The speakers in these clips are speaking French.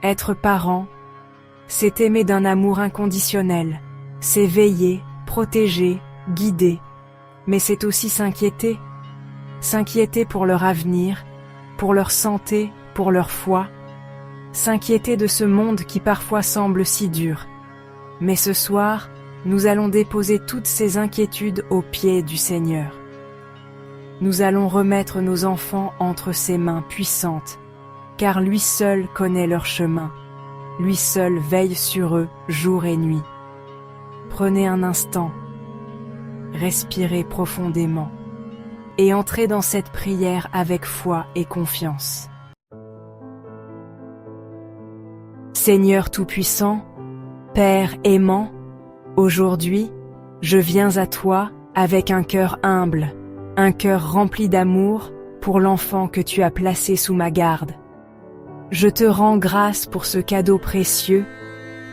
Être parent, c'est aimer d'un amour inconditionnel, c'est veiller, protéger, guider, mais c'est aussi s'inquiéter. S'inquiéter pour leur avenir, pour leur santé, pour leur foi, s'inquiéter de ce monde qui parfois semble si dur. Mais ce soir, nous allons déposer toutes ces inquiétudes aux pieds du Seigneur. Nous allons remettre nos enfants entre ses mains puissantes, car lui seul connaît leur chemin. Lui seul veille sur eux jour et nuit. Prenez un instant, respirez profondément et entrez dans cette prière avec foi et confiance. Seigneur Tout-Puissant, Père aimant, aujourd'hui, je viens à toi avec un cœur humble, un cœur rempli d'amour pour l'enfant que tu as placé sous ma garde. Je te rends grâce pour ce cadeau précieux,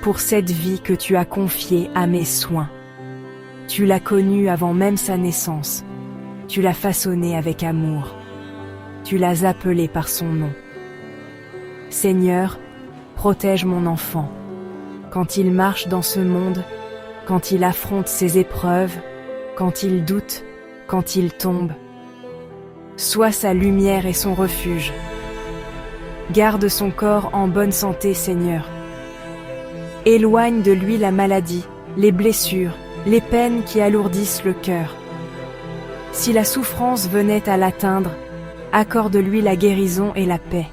pour cette vie que tu as confiée à mes soins. Tu l'as connu avant même sa naissance. Tu l'as façonné avec amour. Tu l'as appelé par son nom. Seigneur, protège mon enfant. Quand il marche dans ce monde, quand il affronte ses épreuves, quand il doute, quand il tombe. Sois sa lumière et son refuge. Garde son corps en bonne santé, Seigneur. Éloigne de lui la maladie, les blessures, les peines qui alourdissent le cœur. Si la souffrance venait à l'atteindre, accorde-lui la guérison et la paix.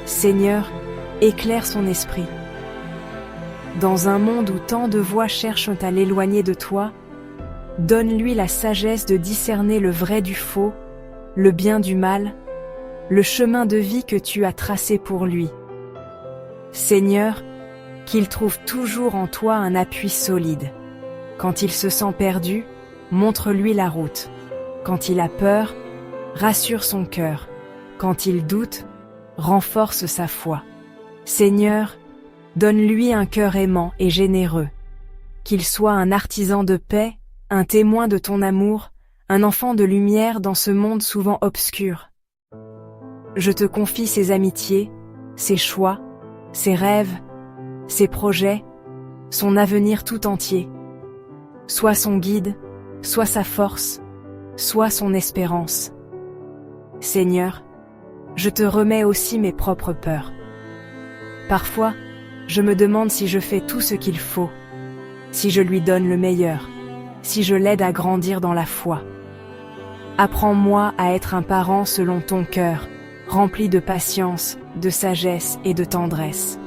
Seigneur, éclaire son esprit. Dans un monde où tant de voix cherchent à l'éloigner de toi, donne-lui la sagesse de discerner le vrai du faux, le bien du mal, le chemin de vie que tu as tracé pour lui. Seigneur, qu'il trouve toujours en toi un appui solide. Quand il se sent perdu, montre-lui la route. Quand il a peur, rassure son cœur. Quand il doute, renforce sa foi. Seigneur, donne-lui un cœur aimant et généreux. Qu'il soit un artisan de paix, un témoin de ton amour, un enfant de lumière dans ce monde souvent obscur. Je te confie ses amitiés, ses choix, ses rêves, ses projets, son avenir tout entier. Sois son guide, sois sa force, sois son espérance. Seigneur, je te remets aussi mes propres peurs. Parfois, je me demande si je fais tout ce qu'il faut, si je lui donne le meilleur, si je l'aide à grandir dans la foi. Apprends-moi à être un parent selon ton cœur, rempli de patience, de sagesse et de tendresse.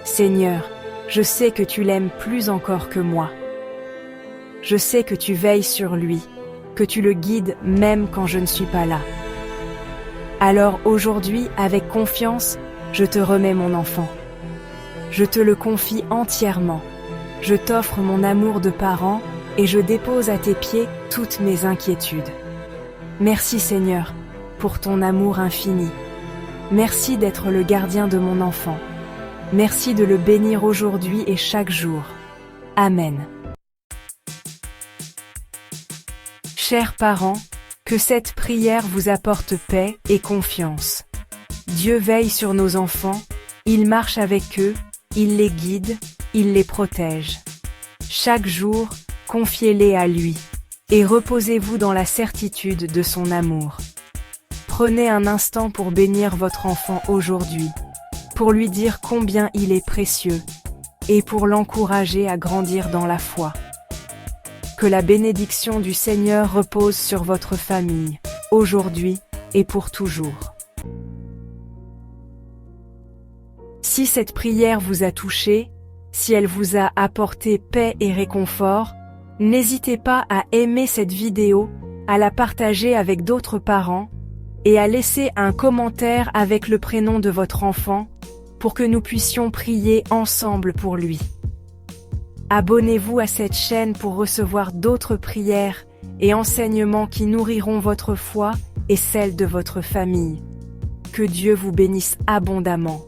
Seigneur, je sais que tu l'aimes plus encore que moi. Je sais que tu veilles sur lui, que tu le guides même quand je ne suis pas là. Alors aujourd'hui, avec confiance, je te remets mon enfant. Je te le confie entièrement. Je t'offre mon amour de parent et je dépose à tes pieds toutes mes inquiétudes. Merci Seigneur, pour ton amour infini. Merci d'être le gardien de mon enfant. Merci de le bénir aujourd'hui et chaque jour. Amen. Chers parents, que cette prière vous apporte paix et confiance. Dieu veille sur nos enfants, il marche avec eux, il les guide, il les protège. Chaque jour, confiez-les à lui, et reposez-vous dans la certitude de son amour. Prenez un instant pour bénir votre enfant aujourd'hui, pour lui dire combien il est précieux, et pour l'encourager à grandir dans la foi. Que la bénédiction du Seigneur repose sur votre famille, aujourd'hui et pour toujours. Si cette prière vous a touché, si elle vous a apporté paix et réconfort, n'hésitez pas à aimer cette vidéo, à la partager avec d'autres parents, et à laisser un commentaire avec le prénom de votre enfant, pour que nous puissions prier ensemble pour lui. Abonnez-vous à cette chaîne pour recevoir d'autres prières et enseignements qui nourriront votre foi et celle de votre famille. Que Dieu vous bénisse abondamment.